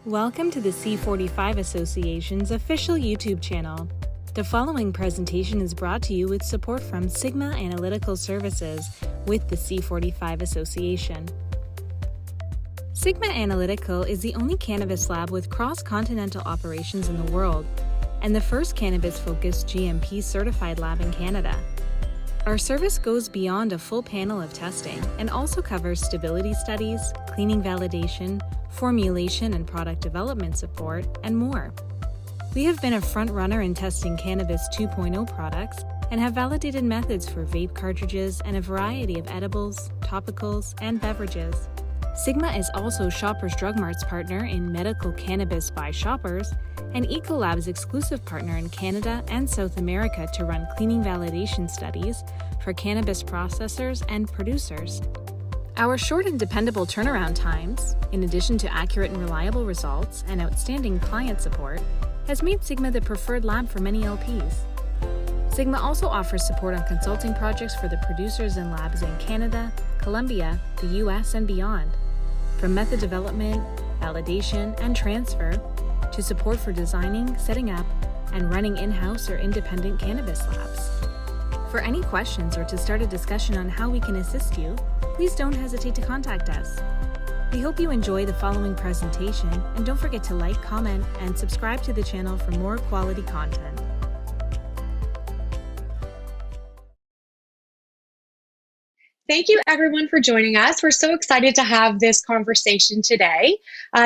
Welcome to the C45 Association's official YouTube channel. The following presentation is brought to you with support from Sigma Analytical Services with the C45 Association. Sigma Analytical is the only cannabis lab with cross-continental operations in the world and the first cannabis-focused GMP certified lab in Canada. Our service goes beyond a full panel of testing and also covers stability studies, cleaning validation, formulation and product development support, and more. We have been a front runner in testing Cannabis 2.0 products and have validated methods for vape cartridges and a variety of edibles, topicals, and beverages. Sigma is also Shoppers Drug Mart's partner in medical cannabis by Shoppers and Ecolab's exclusive partner in Canada and South America to run cleaning validation studies for cannabis processors and producers. Our short and dependable turnaround times, in addition to accurate and reliable results and outstanding client support, has made Sigma the preferred lab for many LPs. Sigma also offers support on consulting projects for the producers and labs in Canada, Colombia, the US, and beyond. From method development, validation, and transfer, to support for designing, setting up, and running in-house or independent cannabis labs. For any questions or to start a discussion on how we can assist you, please don't hesitate to contact us. We hope you enjoy the following presentation, and don't forget to like, comment, and subscribe to the channel for more quality content. Thank you everyone for joining us. We're so excited to have this conversation today.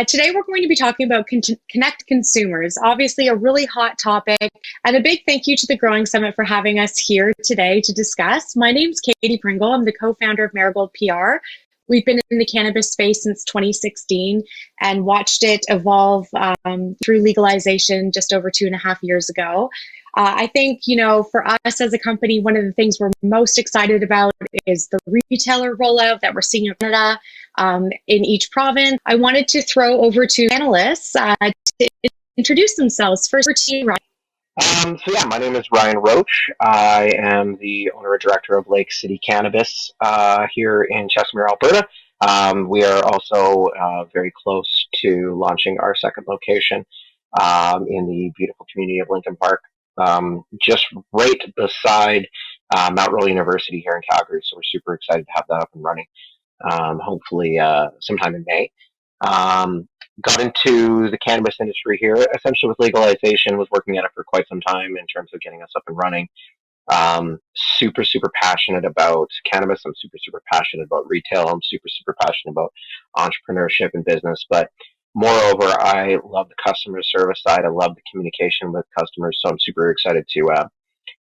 Today we're going to be talking about Connect Consumers, obviously a really hot topic, and a big thank you to the Growing Summit for having us here today to discuss. My name's Katie Pringle. I'm the co-founder of Marigold PR. We've been in the cannabis space since 2016 and watched it evolve through legalization just over 2.5 years ago. I think, for us as a company, one of the things we're most excited about is the retailer rollout that we're seeing in Canada, in each province. I wanted to throw over to panelists to introduce themselves. First, to you, Ryan. My name is Ryan Roch. I am the owner and director of Lake City Cannabis here in Chestermere, Alberta. We are also very close to launching our second location in the beautiful community of Lincoln Park. Just right beside Mount Royal University here in Calgary. So we're super excited to have that up and running, hopefully sometime in May. Got into the cannabis industry here, essentially with legalization, was working at it for quite some time in terms of getting us up and running. Super passionate about cannabis. I'm super passionate about retail. I'm super passionate about entrepreneurship and business, but moreover, I love the customer service side. I love the communication with customers. So I'm super excited to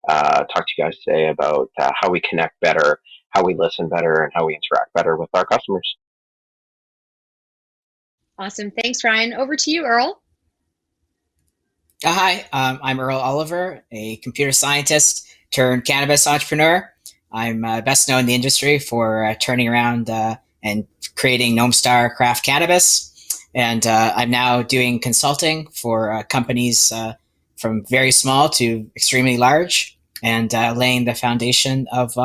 talk to you guys today about how we connect better, how we listen better, and how we interact better with our customers. Awesome. Thanks, Ryan. Over to you, Earl. Hi, I'm Earl Oliver, a computer scientist turned cannabis entrepreneur. I'm best known in the industry for turning around and creating Gnome Star Craft Cannabis. And I'm now doing consulting for companies from very small to extremely large, and laying the foundation of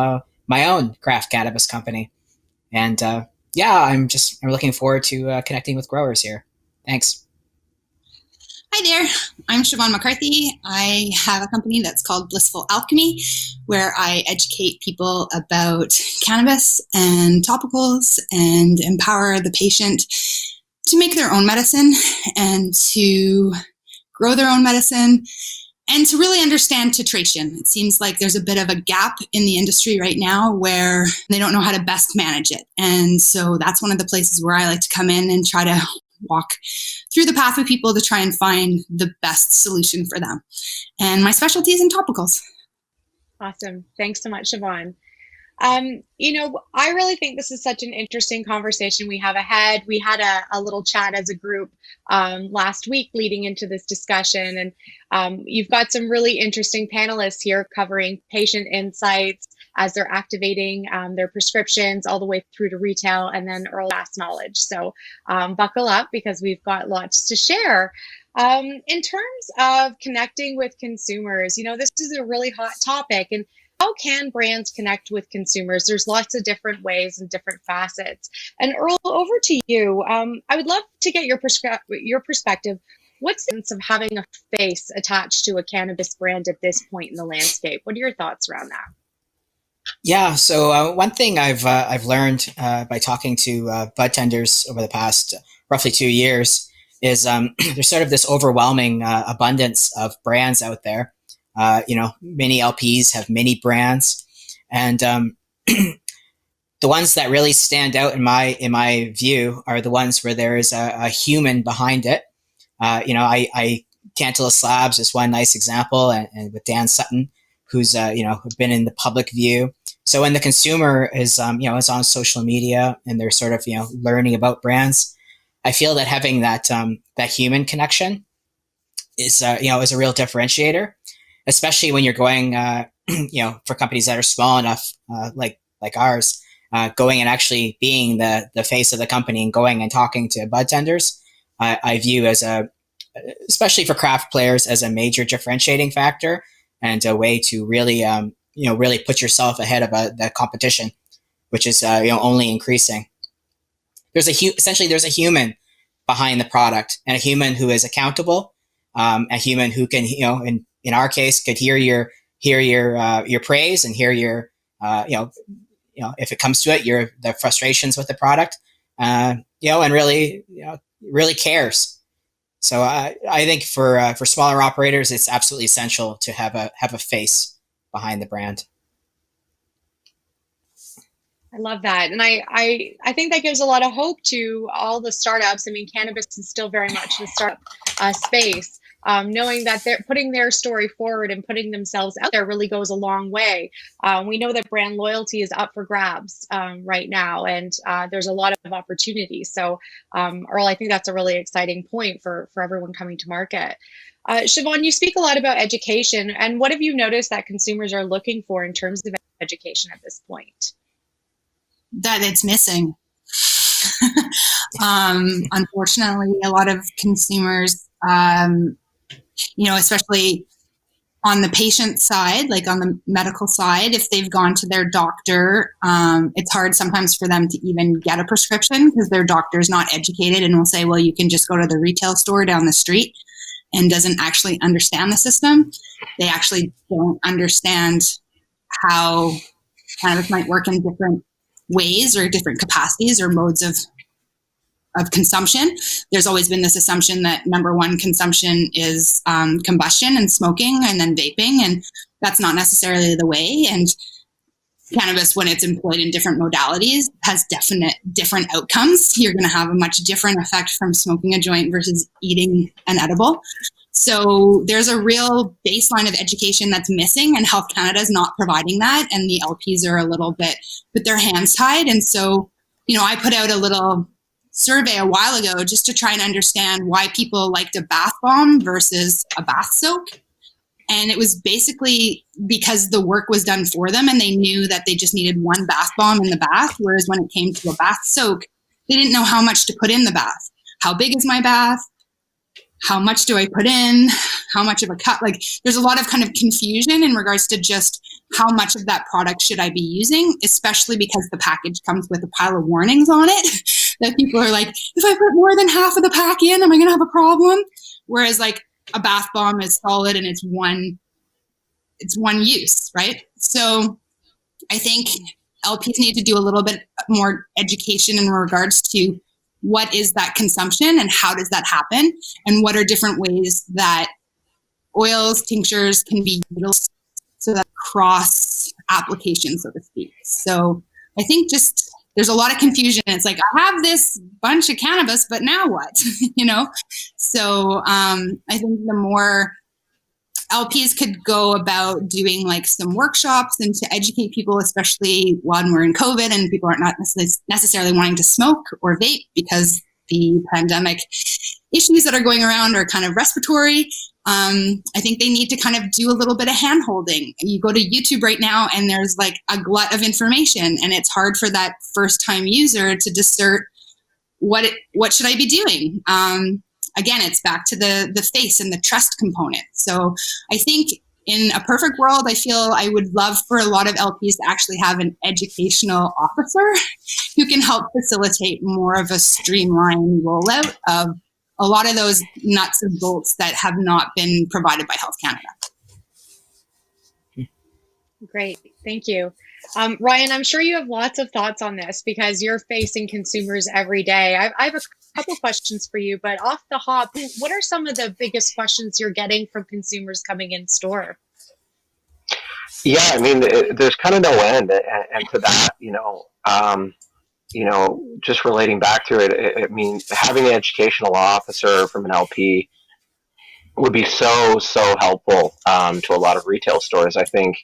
my own craft cannabis company. And I'm looking forward to connecting with growers here. Thanks. Hi there, I'm Siobhan McCarthy. I have a company that's called Blissful Alchemy, where I educate people about cannabis and topicals and empower the patient to make their own medicine and to grow their own medicine and to really understand titration. It seems like there's a bit of a gap in the industry right now where they don't know how to best manage it. And so that's one of the places where I like to come in and try to walk through the path with people to try and find the best solution for them. And my specialty is in topicals. Awesome. Thanks so much, Siobhan. I really think this is such an interesting conversation we have ahead. We had a little chat as a group last week leading into this discussion, and you've got some really interesting panelists here covering patient insights as they're activating their prescriptions all the way through to retail, and then Earl vast knowledge. So buckle up because we've got lots to share. In terms of connecting with consumers, this is a really hot topic, and How can brands connect with consumers? There's lots of different ways and different facets. And Earl, over to you. I would love to get your perspective. What's the sense of having a face attached to a cannabis brand at this point in the landscape? What are your thoughts around that? Yeah. So one thing I've learned by talking to bud tenders over the past roughly 2 years is there's sort of this overwhelming abundance of brands out there. Many LPs have many brands, and the ones that really stand out in my view are the ones where there is a human behind it. I Tantalus Labs is one nice example, and with Dan Sutton, who's been in the public view. So when the consumer is is on social media and they're sort of learning about brands, I feel that having that human connection is a real differentiator, especially when you're going for companies that are small enough like ours, going and actually being the face of the company and going and talking to bud tenders. I view as especially for craft players, as a major differentiating factor and a way to really really put yourself ahead of the competition, which is only increasing. Essentially there's a human behind the product, and a human who is accountable, a human who can in our case could hear your praise and hear your if it comes to it, the frustrations with the product, and really cares. So I think for smaller operators, it's absolutely essential to have a face behind the brand. I love that. And I think that gives a lot of hope to all the startups. I mean, cannabis is still very much the startup space. Knowing that they're putting their story forward and putting themselves out there really goes a long way. We know that brand loyalty is up for grabs right now, and there's a lot of opportunities. So, Earl, I think that's a really exciting point for everyone coming to market. Siobhan, you speak a lot about education, and what have you noticed that consumers are looking for in terms of education at this point? That it's missing. Unfortunately, a lot of consumers, especially on the patient side, like on the medical side, if they've gone to their doctor, it's hard sometimes for them to even get a prescription because their doctor's not educated and will say, well, you can just go to the retail store down the street, and doesn't actually understand the system. They actually don't understand how cannabis might work in different ways or different capacities or modes of consumption. There's always been this assumption that number one consumption is combustion and smoking and then vaping, and that's not necessarily the way. And cannabis, when it's employed in different modalities, has different outcomes. You're going to have a much different effect from smoking a joint versus eating an edible. So there's a real baseline of education that's missing, and Health Canada is not providing that, and the LPs are a little bit with their hands tied. And so, I put out a little survey a while ago just to try and understand why people liked a bath bomb versus a bath soak. And it was basically because the work was done for them and they knew that they just needed one bath bomb in the bath. Whereas when it came to a bath soak, they didn't know how much to put in the bath. How big is my bath? How much do I put in? How much of a cut? Like, there's a lot of kind of confusion in regards to just how much of that product should I be using, especially because the package comes with a pile of warnings on it that people are like, if I put more than half of the pack in, am I going to have a problem? Whereas like a bath bomb is solid and it's one use, right? So I think LPs need to do a little bit more education in regards to what is that consumption and how does that happen, and what are different ways that oils, tinctures can be utilized so that cross application, so to speak. So I think just there's a lot of confusion. It's like, I have this bunch of cannabis, but now what? So I think the more LPs could go about doing like some workshops and to educate people, especially when we're in COVID and people are not necessarily wanting to smoke or vape because the pandemic issues that are going around are kind of respiratory. I think they need to kind of do a little bit of hand holding. You go to YouTube right now and there's like a glut of information, and it's hard for that first time user to discern what should I be doing. Again, it's back to the face and the trust component. So I think in a perfect world, I feel I would love for a lot of LPs to actually have an educational officer who can help facilitate more of a streamlined rollout of a lot of those nuts and bolts that have not been provided by Health Canada. Great, thank you. Ryan, I'm sure you have lots of thoughts on this because you're facing consumers every day. I have a couple questions for you, but off the hop, what are some of the biggest questions you're getting from consumers coming in store? Yeah, I mean, there's kind of no end, and to that, just relating back to it, I mean, having an educational officer from an LP would be so helpful to a lot of retail stores. I think,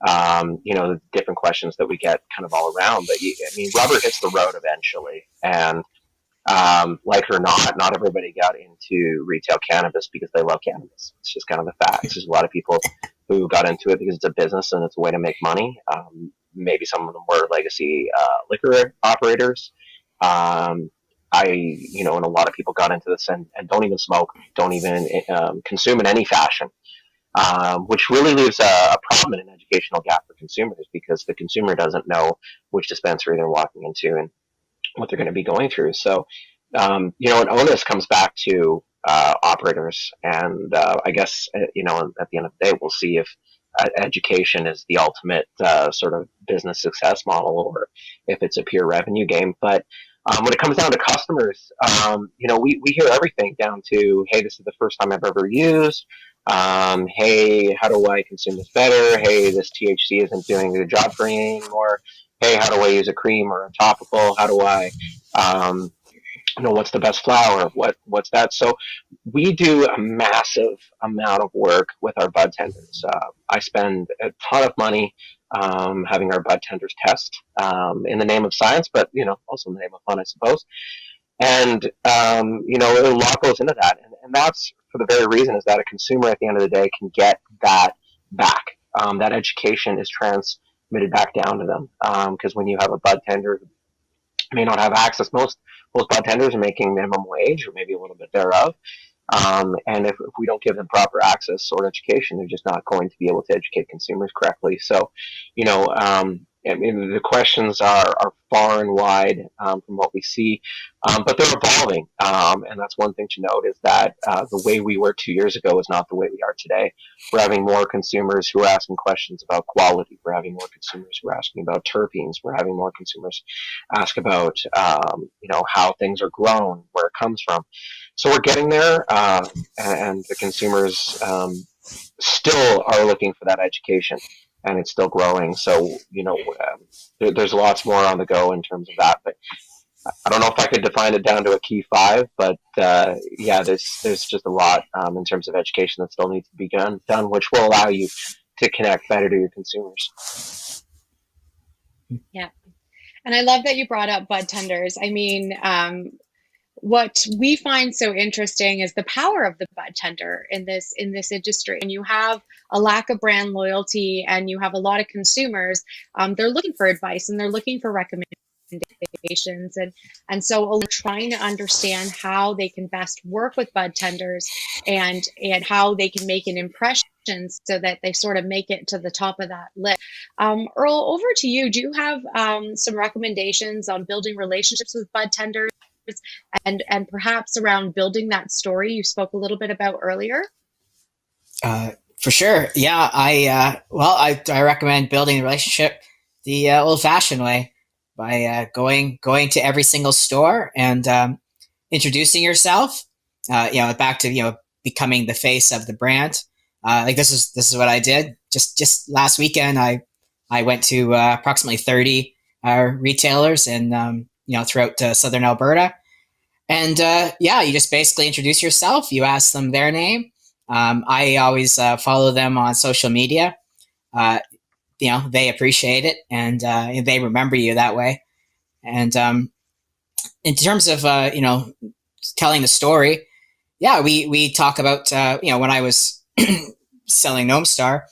the different questions that we get kind of all around. But I mean, rubber hits the road eventually, and like it or not everybody got into retail cannabis because they love cannabis. It's just kind of a fact. There's a lot of people who got into it because it's a business and it's a way to make money. Maybe some of them were legacy liquor operators. And a lot of people got into this and don't even smoke, don't even consume in any fashion, which really leaves a problem and an educational gap for consumers because the consumer doesn't know which dispensary they're walking into and what they're going to be going through. So, an onus comes back to operators, and I guess at the end of the day, we'll see if education is the ultimate sort of business success model, or if it's a pure revenue game. But when it comes down to customers, we hear everything down to, hey, this is the first time I've ever used. Hey, how do I consume this better? Hey, this THC isn't doing the job for me anymore. Hey, how do I use a cream or a topical? How do I, what's the best flower? What's that? So we do a massive amount of work with our bud tenders. I spend a ton of money having our bud tenders test in the name of science, but also in the name of fun, I suppose. And a lot goes into that, and that's for the very reason is that a consumer at the end of the day can get that back. That education is transmitted back down to them because when you have a bud tender who may not have access, most bud tenders are making minimum wage or maybe a little bit thereof. And if we don't give them proper access or education, they're just not going to be able to educate consumers correctly. So, I mean, the questions are far and wide from what we see, but they're evolving. And that's one thing to note is that the way we were 2 years ago is not the way we are today. We're having more consumers who are asking questions about quality. We're having more consumers who are asking about terpenes. We're having more consumers ask about, how things are grown, where it comes from. So we're getting there, and the consumers still are looking for that education. And it's still growing. So, there's lots more on the go in terms of that. But I don't know if I could define it down to a key 5, but there's just a lot in terms of education that still needs to be done, which will allow you to connect better to your consumers. Yeah. And I love that you brought up bud tenders. I mean, what we find so interesting is the power of the bud tender in this industry. And you have a lack of brand loyalty, and you have a lot of consumers. They're looking for advice and they're looking for recommendations, and so we're trying to understand how they can best work with bud tenders and how they can make an impression so that they sort of make it to the top of that list. Earl, over to you. Do you have some recommendations on building relationships with bud tenders? And perhaps around building that story you spoke a little bit about earlier? For sure. Yeah. I recommend building a relationship the old-fashioned way by going to every single store and introducing yourself. Back to becoming the face of the brand. This is what I did. Just last weekend, I went to approximately 30 retailers and throughout southern Alberta. And you just basically introduce yourself. You ask them their name. I always follow them on social media. They appreciate it, and they remember you that way. And in terms of telling the story, we talk about when I was selling Gnome Star,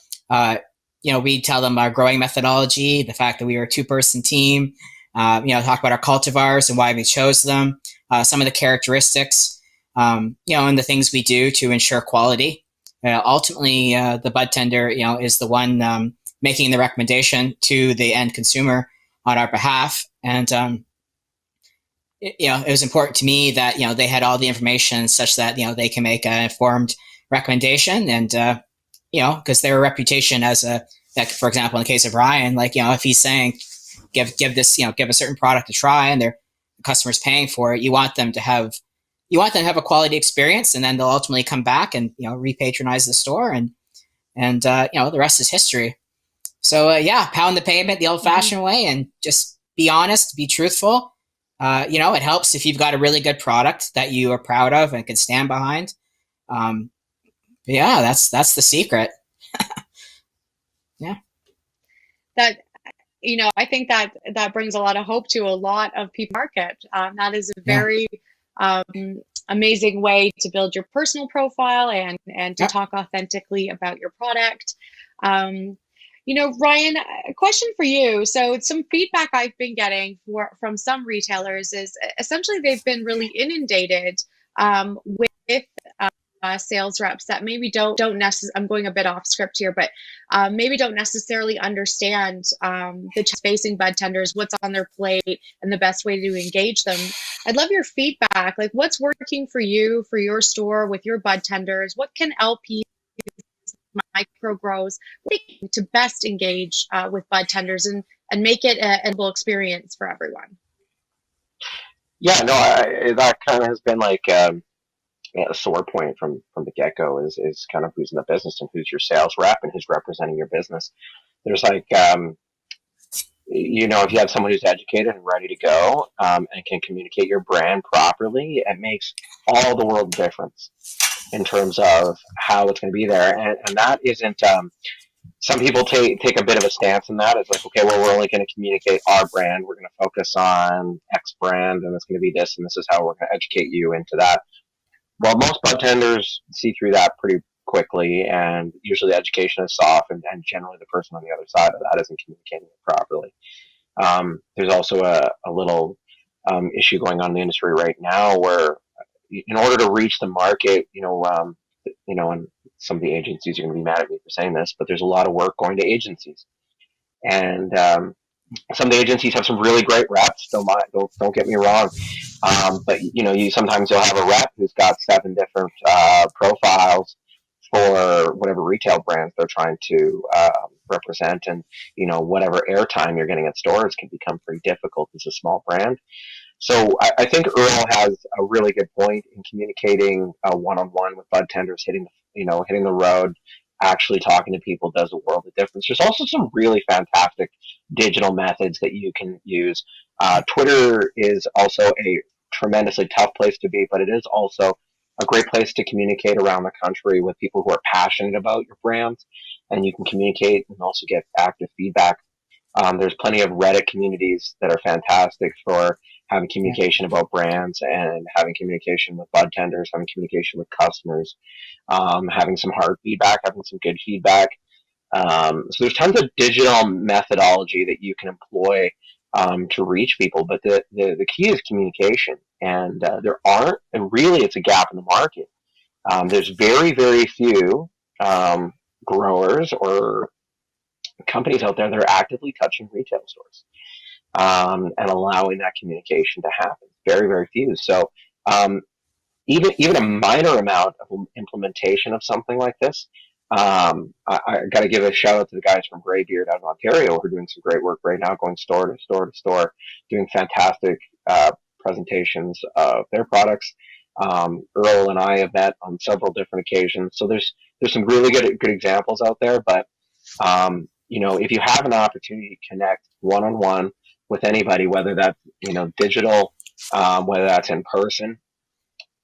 we tell them our growing methodology, the fact that we were a 2-person team. Talk about our cultivars and why we chose them, some of the characteristics, and the things we do to ensure quality. ultimately, the bud tender, is the one making the recommendation to the end consumer on our behalf. And it was important to me that they had all the information such that they can make an informed recommendation. And because their reputation as like for example, in the case of Ryan, like if he's saying give this give a certain product a try, and the customer's paying for it, you want them to have a quality experience, and then they'll ultimately come back and repatronize the store, and the rest is history. So pound the pavement the old-fashioned way, and just be honest, be truthful. It helps if you've got a really good product that you are proud of and can stand behind. That's the secret. Yeah. That, I think that brings a lot of hope to a lot of people market. That is a very amazing way to build your personal profile and to talk authentically about your product. Ryan, a question for you. So some feedback I've been getting from some retailers is essentially they've been really inundated with sales reps that maybe don't necessarily, I'm going a bit off script here, but maybe don't necessarily understand the facing bud tenders, what's on their plate, and the best way to engage them. I'd love your feedback. Like, what's working for you, for your store, with your bud tenders? What can LPs, micro grows, to best engage with bud tenders and make it an edible experience for everyone? Yeah, no, that kind of has been like a sore point from the get-go is kind of who's in the business and who's your sales rep and who's representing your business. There's like, if you have someone who's educated and ready to go and can communicate your brand properly, it makes all the world difference in terms of how it's going to be there. And that isn't, some people take a bit of a stance in that. It's like, okay, well, we're only going to communicate our brand. We're going to focus on X brand, and it's going to be this, and this is how we're going to educate you into that. Well, most bud tenders see through that pretty quickly, and usually the education is soft, and generally the person on the other side of that isn't communicating it properly. There's also a little issue going on in the industry right now where, in order to reach the market, and some of the agencies are going to be mad at me for saying this, but there's a lot of work going to agencies, and some of the agencies have some really great reps. Don't get me wrong, but sometimes you'll have a rep who's got 7 different profiles for whatever retail brands they're trying to represent, and whatever airtime you're getting at stores can become pretty difficult as a small brand. So I think Earl has a really good point in communicating one-on-one with bud tenders, hitting the road, actually talking to people does a world of difference. There's also some really fantastic digital methods that you can use. Twitter is also a tremendously tough place to be, but it is also a great place to communicate around the country with people who are passionate about your brands, and you can communicate and also get active feedback. There's plenty of Reddit communities that are fantastic for having communication about brands and having communication with bud tenders, having communication with customers, having some hard feedback, having some good feedback. So there's tons of digital methodology that you can employ to reach people, but the key is communication, and really it's a gap in the market. There's very, very few growers or companies out there that are actively touching retail stores and allowing that communication to happen. Very, very few. So even a minor amount of implementation of something like this, I got to give a shout out to the guys from Greybeard out of Ontario who are doing some great work right now, going store to store to store, doing fantastic presentations of their products. Earl and I have met on several different occasions. So there's some really good examples out there, but if you have an opportunity to connect one-on-one with anybody, whether that's digital, whether that's in person,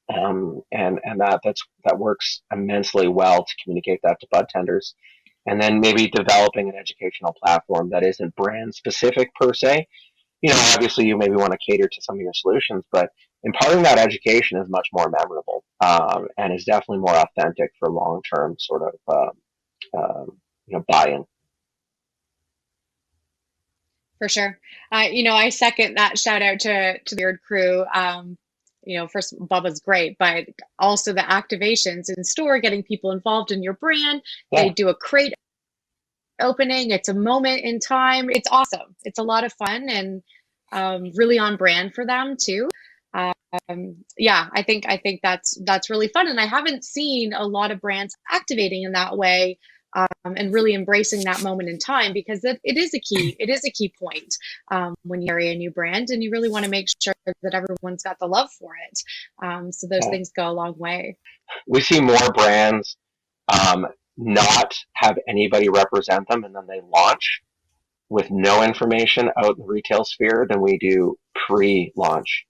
and that works immensely well to communicate that to bud tenders, and then maybe developing an educational platform that isn't brand specific per se. Obviously you maybe want to cater to some of your solutions, but imparting that education is much more memorable and is definitely more authentic for long-term sort of buy-in. For sure. I second that shout out to the Beard crew. first, Bubba's great, but also the activations in store, getting people involved in your brand. Yeah. They do a crate opening. It's a moment in time. It's awesome. It's a lot of fun and really on brand for them too. Yeah, I think that's really fun, and I haven't seen a lot of brands activating in that way, and really embracing that moment in time, because it is a key point when you carry a new brand, and you really want to make sure that everyone's got the love for it. So those things go a long way. We see more brands not have anybody represent them, and then they launch with no information out in the retail sphere than we do pre-launch.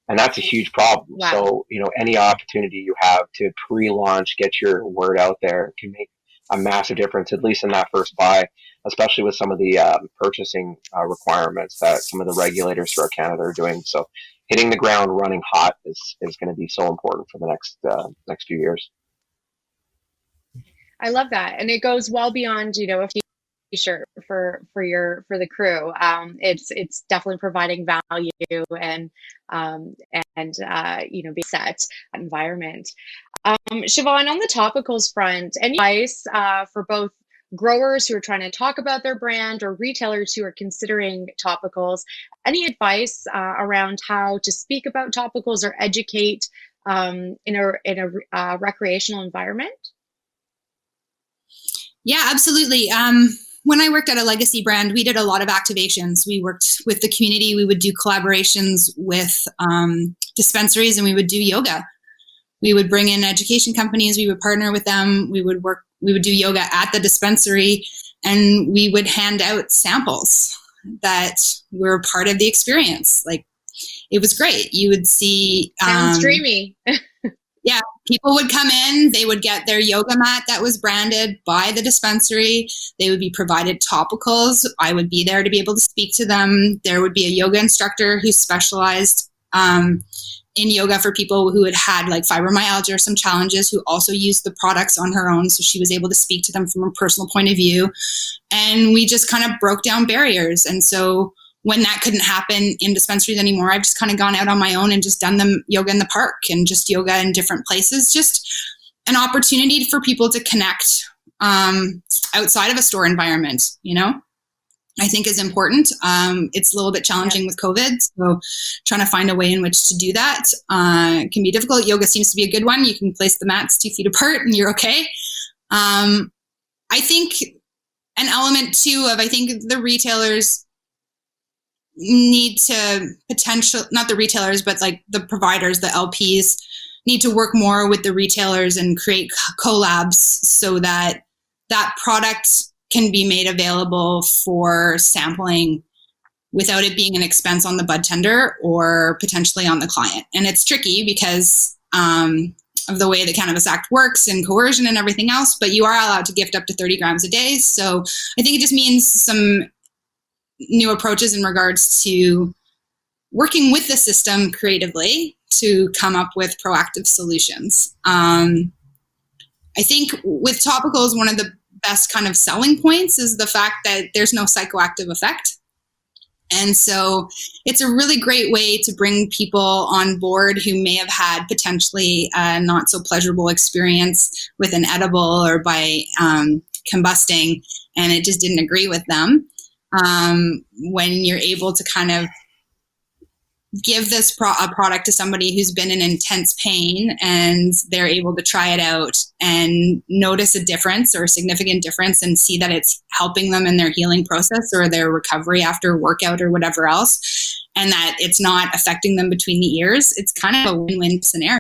And that's a huge problem. Wow. So, any opportunity you have to pre-launch, get your word out there, can make a massive difference, at least in that first buy, especially with some of the purchasing requirements that some of the regulators throughout Canada are doing. So hitting the ground running hot is going to be so important for the next few years. I love that. And it goes well beyond, a t-shirt for the crew. It's definitely providing value and be set environment. Siobhan, on the topicals front, any advice for both growers who are trying to talk about their brand or retailers who are considering topicals? Any advice around how to speak about topicals or educate in a recreational environment? Yeah, absolutely. When I worked at a legacy brand, we did a lot of activations. We worked with the community. We would do collaborations with dispensaries, and we would do yoga. We would bring in education companies. We would partner with them. We would do yoga at the dispensary, and we would hand out samples that were part of the experience. Like, it was great. You would see. Sounds dreamy. Yeah, people would come in, they would get their yoga mat that was branded by the dispensary. They would be provided topicals. I would be there to be able to speak to them. There would be a yoga instructor who specialized in yoga for people who had like fibromyalgia or some challenges, who also used the products on her own. So she was able to speak to them from a personal point of view. And we just kind of broke down barriers. And so when that couldn't happen in dispensaries anymore, I've just kind of gone out on my own and just done them yoga in the park and just yoga in different places. Just an opportunity for people to connect outside of a store environment, I think is important. It's a little bit challenging with COVID, so trying to find a way in which to do that can be difficult. Yoga seems to be a good one. You can place the mats 2 feet apart and you're okay. I think an element too of, I think the retailers need to not the retailers, but like the providers, the LPs need to work more with the retailers and create collabs so that that product can be made available for sampling without it being an expense on the bud tender or potentially on the client. And it's tricky because of the way the Cannabis Act works and coercion and everything else, but you are allowed to gift up to 30 grams a day. So I think it just means some new approaches in regards to working with the system creatively to come up with proactive solutions. I think with topicals, one of the best kind of selling points is the fact that there's no psychoactive effect. And so it's a really great way to bring people on board who may have had potentially a not so pleasurable experience with an edible or by combusting, and it just didn't agree with them. When you're able to kind of give this a product to somebody who's been in intense pain and they're able to try it out and notice a difference or a significant difference and see that it's helping them in their healing process or their recovery after workout or whatever else, and that it's not affecting them between the ears, it's kind of a win-win scenario.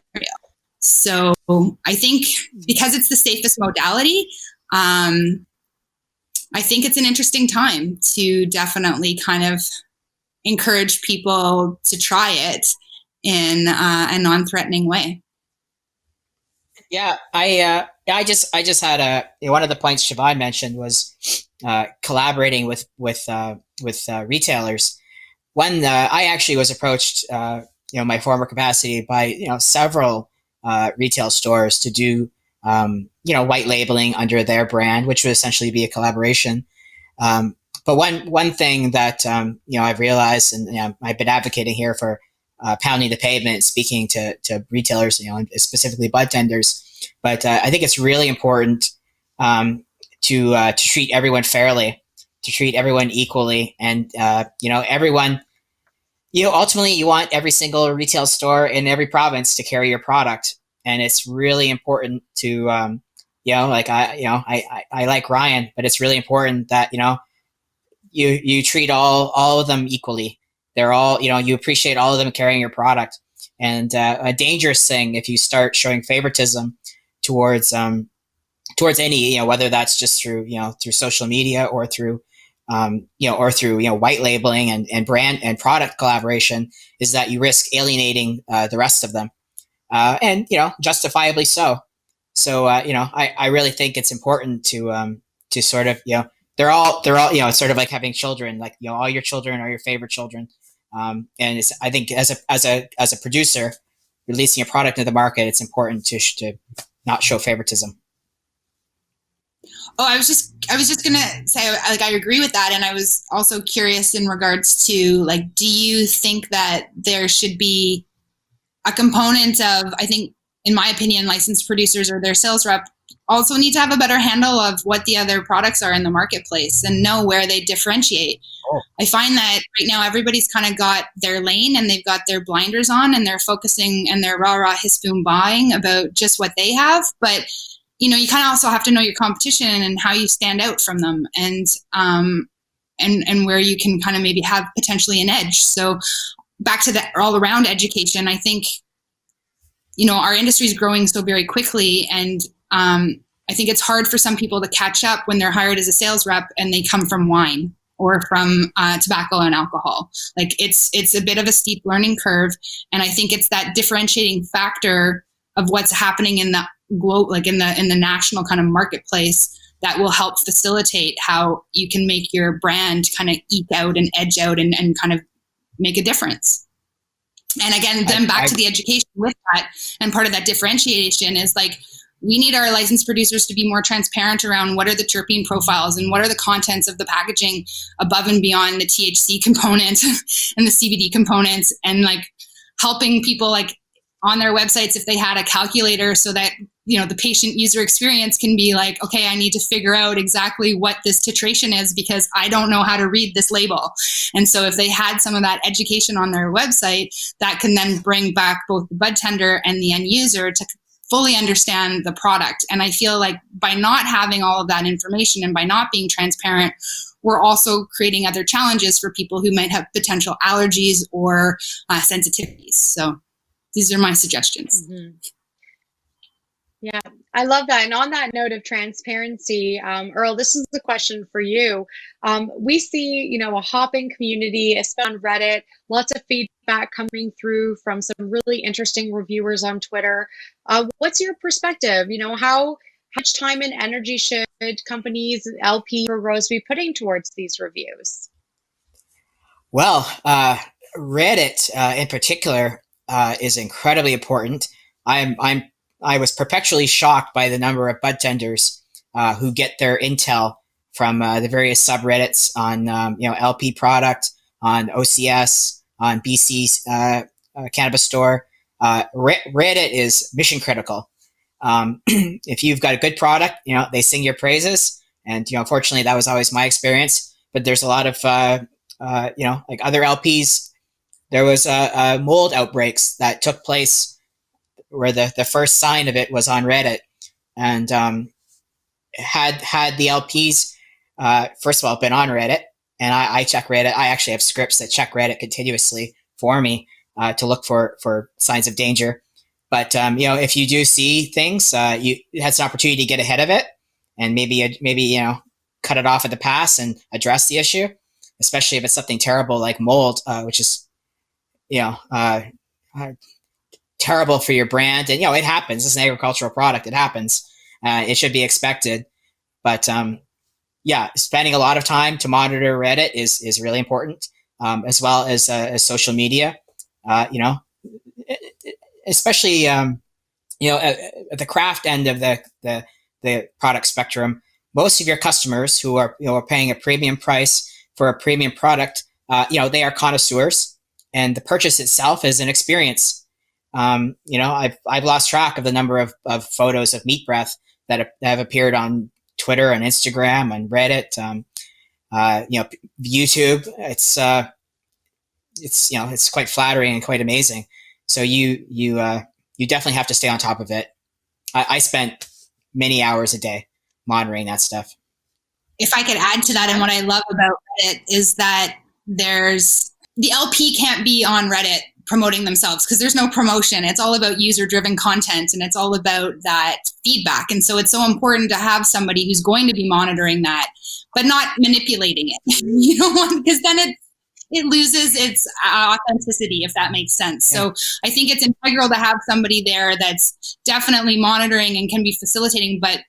So I think because it's the safest modality, I think it's an interesting time to definitely kind of encourage people to try it in a non-threatening way. Yeah, I just had one of the points Siobhan mentioned was collaborating with retailers. When I actually was approached, my former capacity by several retail stores to do white labeling under their brand, which would essentially be a collaboration. But one thing that I've realized, and I've been advocating here for pounding the pavement, speaking to retailers, and specifically bud tenders. But I think it's really important to treat everyone fairly, to treat everyone equally, and everyone. Ultimately, you want every single retail store in every province to carry your product, and it's really important to, I like Ryan, but it's really important that you treat all of them equally. They're all, you appreciate all of them carrying your product, and a dangerous thing if you start showing favoritism towards any, whether that's just through social media or through white labeling and brand and product collaboration, is that you risk alienating the rest of them, and justifiably so. So I really think it's important to sort of they're all it's sort of like having children, like all your children are your favorite children, and I think as a producer releasing a product into the market, it's important to not show favoritism. Oh, I was just gonna say, like, I agree with that, and I was also curious in regards to, like, do you think that there should be a component of, I think, in my opinion, licensed producers or their sales rep also need to have a better handle of what the other products are in the marketplace and know where they differentiate. Oh. I find that right now everybody's kind of got their lane and they've got their blinders on and they're focusing and they're rah hiss boom buying about just what they have, but you kind of also have to know your competition and how you stand out from them, and where you can kind of maybe have potentially an edge. So back to the all around education, I think, our industry is growing so very quickly, and I think it's hard for some people to catch up when they're hired as a sales rep and they come from wine or from tobacco and alcohol. Like it's a bit of a steep learning curve, and I think it's that differentiating factor of what's happening in the globe, like in the national kind of marketplace, that will help facilitate how you can make your brand kind of eke out and edge out and kind of make a difference. And again, then back to the education with that, and part of that differentiation is like, we need our licensed producers to be more transparent around what are the terpene profiles and what are the contents of the packaging above and beyond the THC component and the CBD components, and like helping people like on their websites, if they had a calculator, so that the patient user experience can be like, okay, I need to figure out exactly what this titration is because I don't know how to read this label. And so if they had some of that education on their website, that can then bring back both the bud tender and the end user to fully understand the product. And I feel like by not having all of that information and by not being transparent, we're also creating other challenges for people who might have potential allergies or sensitivities. So these are my suggestions. Mm-hmm. Yeah, I love that. And on that note of transparency, Earl, this is the question for you. We see, a hopping community, especially on Reddit, lots of feedback coming through from some really interesting reviewers on Twitter. What's your perspective? How much time and energy should companies, LP or Rose, be putting towards these reviews? Well, Reddit in particular is incredibly important. I was perpetually shocked by the number of bud tenders who get their intel from the various subreddits on LP product, on OCS, on BC's Cannabis Store. Reddit is mission critical. If you've got a good product, they sing your praises, and unfortunately that was always my experience. But there's a lot of like other LPs. There was mold outbreaks that took place where the first sign of it was on Reddit, and had the LPs first of all been on Reddit, and I check Reddit. I actually have scripts that check Reddit continuously for me to look for signs of danger. But if you do see things, you had an opportunity to get ahead of it, and maybe cut it off at the pass and address the issue, especially if it's something terrible like mold, which is terrible for your brand. And it happens. It's an agricultural product. It happens. It should be expected. But spending a lot of time to monitor Reddit is really important, as well as social media. Especially at the craft end of the product spectrum. Most of your customers who are paying a premium price for a premium product, they are connoisseurs. and the purchase itself is an experience. I've lost track of the number of photos of meat breath that have appeared on Twitter and Instagram and Reddit, YouTube. It's quite flattering and quite amazing. So you definitely have to stay on top of it. I spent many hours a day monitoring that stuff. If I could add to that, and what I love about Reddit is that the LP can't be on Reddit promoting themselves because there's no promotion. It's all about user-driven content, and it's all about that feedback. And so it's so important to have somebody who's going to be monitoring that, but not manipulating it, because then it loses its authenticity, if that makes sense. Yeah. So I think it's integral to have somebody there that's definitely monitoring and can be facilitating, but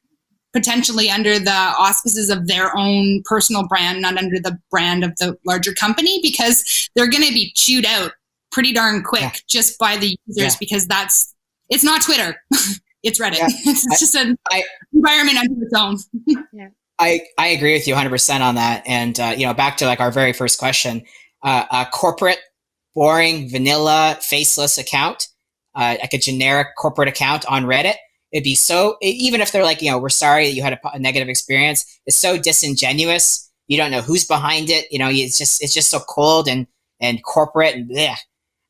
potentially under the auspices of their own personal brand, not under the brand of the larger company, because they're going to be chewed out pretty darn quick just by the users, because it's not Twitter. It's Reddit. Yeah. It's just an environment unto its own. Yeah. I agree with you 100% on that. And, back to like our very first question, a corporate, boring, vanilla, faceless account, like a generic corporate account on Reddit, it'd be even if they're like, we're sorry that you had a negative experience, it's so disingenuous. You don't know who's behind it. It's just so cold and corporate and bleh.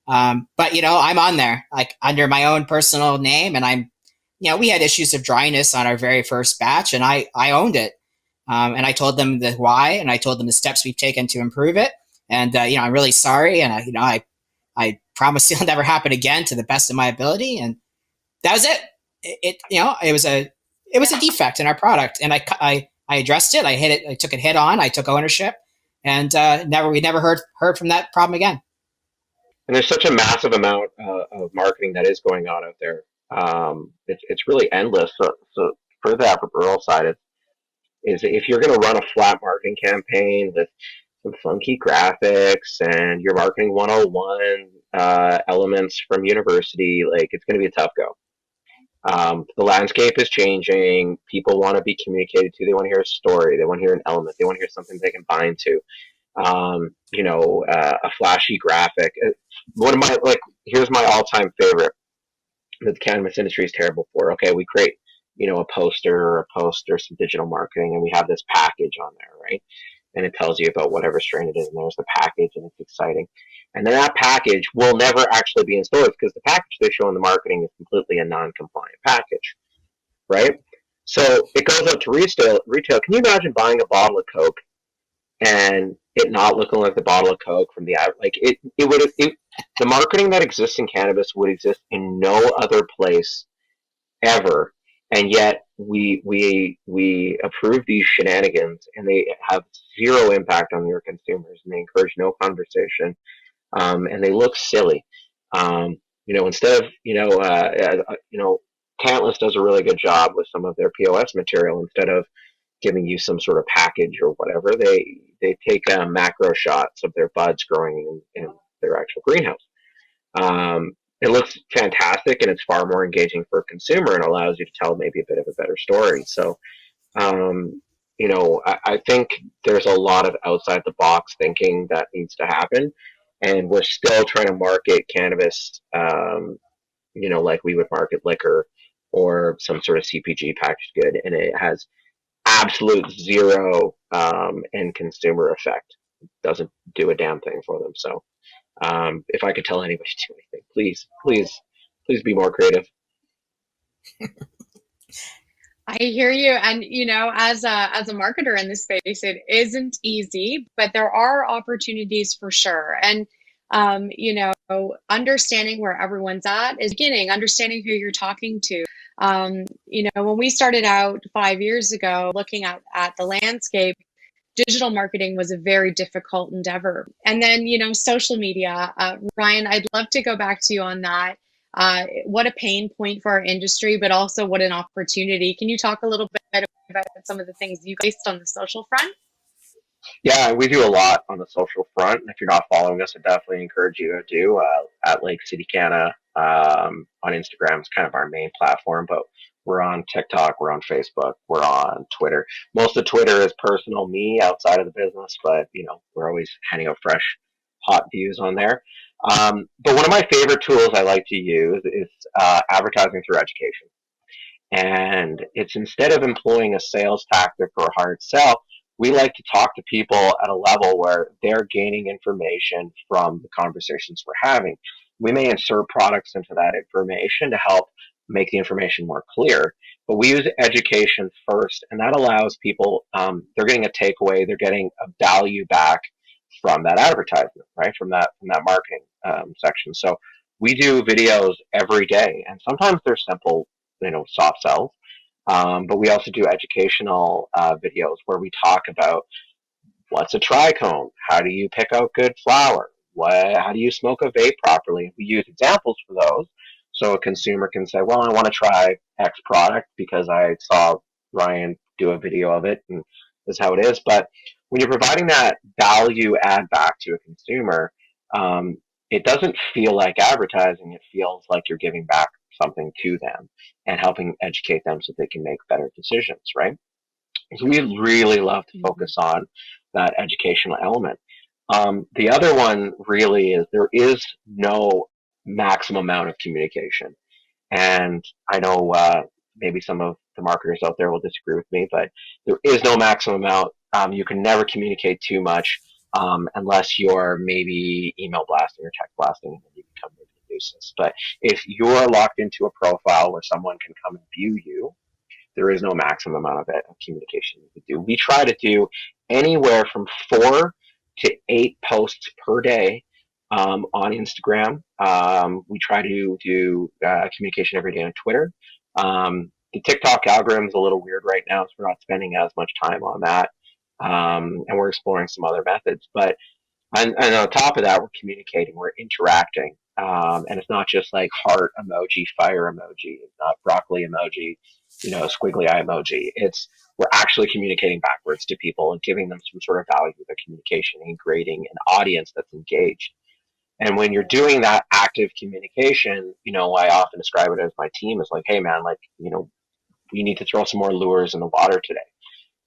But I'm on there like under my own personal name, and we had issues of dryness on our very first batch, and I owned it. And I told them the why, and I told them the steps we've taken to improve it. And, I'm really sorry. And I promise it'll never happen again to the best of my ability. And that was it. It was a defect in our product, and I addressed it. I hit it. I took it head on. I took ownership, and we never heard from that problem again. And there's such a massive amount of marketing that is going on out there. It's really endless. So for that, from Earl's side, is if you're going to run a flat marketing campaign with some funky graphics and your marketing 101 elements from university, like it's going to be a tough go. The landscape is changing. People want to be communicated to. They want to hear a story. They want to hear an element. They want to hear something they can bind to. A flashy graphic. Here's my all-time favorite that the cannabis industry is terrible for. Okay, we create, a poster, some digital marketing, and we have this package on there, right? And it tells you about whatever strain it is, and there's the package, and it's exciting. And then that package will never actually be in stores because the package they show in the marketing is completely a non-compliant package, right? So it goes up to retail. Can you imagine buying a bottle of Coke and it not looking like the bottle of Coke from the ad? Like the marketing that exists in cannabis would exist in no other place ever, and yet we approve these shenanigans, and they have zero impact on your consumers, and they encourage no conversation. And they look silly. Instead of, Tantalus does a really good job with some of their POS material. Instead of giving you some sort of package or whatever, they take macro shots of their buds growing in their actual greenhouse. It looks fantastic, and it's far more engaging for a consumer and allows you to tell maybe a bit of a better story. So, I think there's a lot of outside the box thinking that needs to happen. And we're still trying to market cannabis, like we would market liquor or some sort of CPG packaged good, and it has absolute zero end consumer effect. It doesn't do a damn thing for them. So, if I could tell anybody to do anything, please be more creative. I hear you. And, as a marketer in this space, it isn't easy, but there are opportunities for sure. And, understanding where everyone's at is beginning, understanding who you're talking to. When we started out 5 years ago, looking at the landscape, digital marketing was a very difficult endeavor. And then, social media. Ryan, I'd love to go back to you on that. What a pain point for our industry, but also what an opportunity. Can you talk a little bit about some of the things you faced on the social front? Yeah, we do a lot on the social front. If you're not following us, I definitely encourage you to do at Lake City Canna on Instagram. It's kind of our main platform, but we're on TikTok, we're on Facebook, we're on Twitter. Most of Twitter is personal me outside of the business, but we're always handing out fresh, hot views on there. But one of my favorite tools I like to use is advertising through education. And it's instead of employing a sales tactic or a hard sell, we like to talk to people at a level where they're gaining information from the conversations we're having. We may insert products into that information to help make the information more clear, but we use education first, and that allows people, they're getting a takeaway, they're getting a value back from that advertisement, right? From that marketing section. So we do videos every day, and sometimes they're simple, soft sells. But we also do educational videos where we talk about what's a trichome, how do you pick out good flower, how do you smoke a vape properly. We use examples for those, so a consumer can say, well, I want to try X product because I saw Ryan do a video of it, and this is how it is. But when you're providing that value add back to a consumer, it doesn't feel like advertising. It feels like you're giving back something to them and helping educate them so they can make better decisions, right? So we really love to focus on that educational element. The other one really is there is no maximum amount of communication. And I know maybe some of the marketers out there will disagree with me, but there is no maximum amount. You can never communicate too much unless you're maybe email blasting or text blasting, and then you become maybe a nuisance. But if you're locked into a profile where someone can come and view you, there is no maximum amount of communication you can do. We try to do anywhere from 4 to 8 posts per day on Instagram. We try to do communication every day on Twitter. The TikTok algorithm is a little weird right now, so we're not spending as much time on that. And we're exploring some other methods. But and on top of that, we're communicating, we're interacting. And it's not just like heart emoji, fire emoji, not broccoli emoji, squiggly eye emoji. We're actually communicating backwards to people and giving them some sort of value to their communication and creating an audience that's engaged. And when you're doing that active communication, I often describe it as my team is like, hey man, we need to throw some more lures in the water today.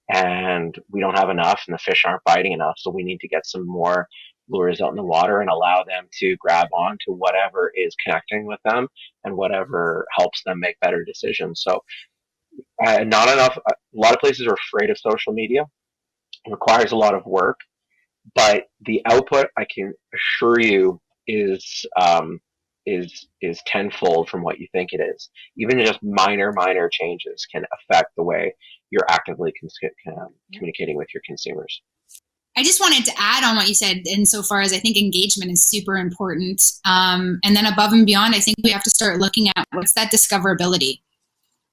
And we don't have enough and the fish aren't biting enough. So we need to get some more lures out in the water and allow them to grab on to whatever is connecting with them and whatever helps them make better decisions. So not enough. A lot of places are afraid of social media. It requires a lot of work, but the output, I can assure you, is tenfold from what you think it is. Even just minor changes can affect the way you're actively communicating with your consumers. I just wanted to add on what you said insofar as I think engagement is super important. And then above and beyond, I think we have to start looking at what's that discoverability.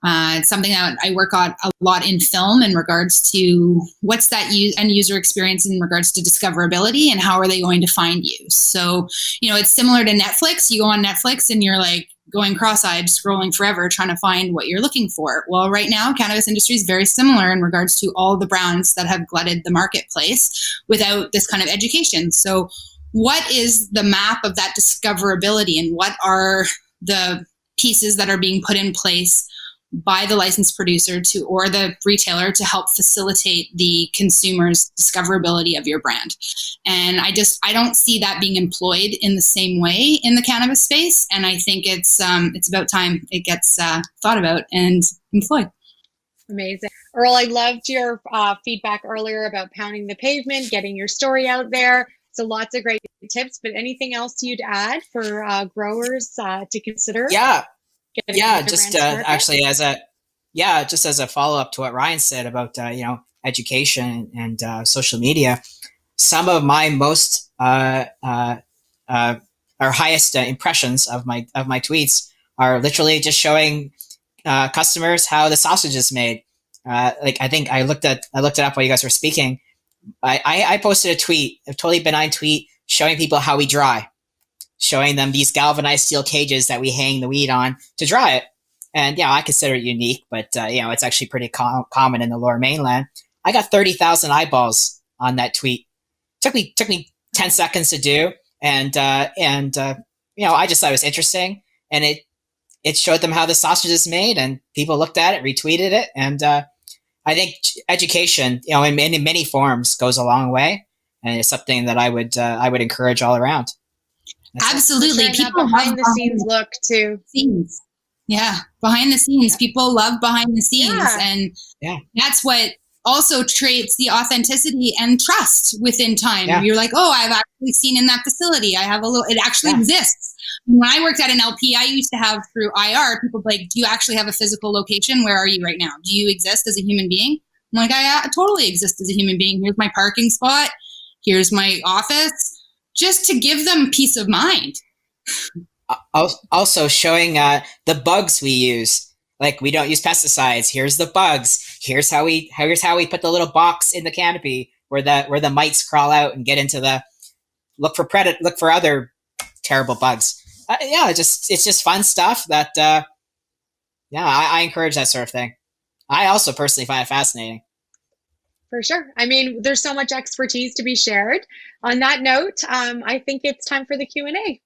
It's something that I work on a lot in film in regards to what's that end user experience in regards to discoverability and how are they going to find you. So, it's similar to Netflix. You go on Netflix and you're like going cross-eyed, scrolling forever, trying to find what you're looking for. Well, right now, cannabis industry is very similar in regards to all the brands that have glutted the marketplace without this kind of education. So what is the map of that discoverability and what are the pieces that are being put in place by the licensed producer or the retailer to help facilitate the consumer's discoverability of your brand? And I don't see that being employed in the same way in the cannabis space. And I think it's about time it gets thought about and employed. Amazing. Earl, I loved your feedback earlier about pounding the pavement, getting your story out there. So lots of great tips, but anything else you'd add for growers to consider? Just actually as a follow-up to what Ryan said about education and social media, some of my most or highest impressions of my tweets are literally just showing customers how the sausage is made. I think I looked it up while you guys were speaking. I posted a totally benign tweet showing people how we dry, showing them these galvanized steel cages that we hang the weed on to dry it. And I consider it unique, but it's actually pretty common in the Lower Mainland. I got 30,000 eyeballs on that tweet. Took me 10 seconds to do, and I just thought it was interesting, and it showed them how the sausage is made, and people looked at it, retweeted it, and I think education, in many forms, goes a long way, and it's something that I would encourage all around. Absolutely. Sharing that People behind the love scenes look too. scenes. Yeah, behind the scenes. Yeah. People love behind the scenes, and Yeah. that's what also traits the authenticity and trust within time. Yeah. You're like, oh, I've actually seen in that facility. I have it actually Yeah. exists. When I worked at an LP, I used to have through IR, people like, do you actually have a physical location? Where are you right now? Do you exist as a human being? I'm like, I totally exist as a human being. Here's my parking spot. Here's my office, just to give them peace of mind. Also showing the bugs we use. Like, we don't use pesticides. Here's the bugs. Here's how we put the little box in the canopy where the mites crawl out and get into the look for other terrible bugs. It's just fun stuff that I encourage that sort of thing. I also personally find it fascinating. For sure. I mean, there's so much expertise to be shared. On that note, I think it's time for the Q&A.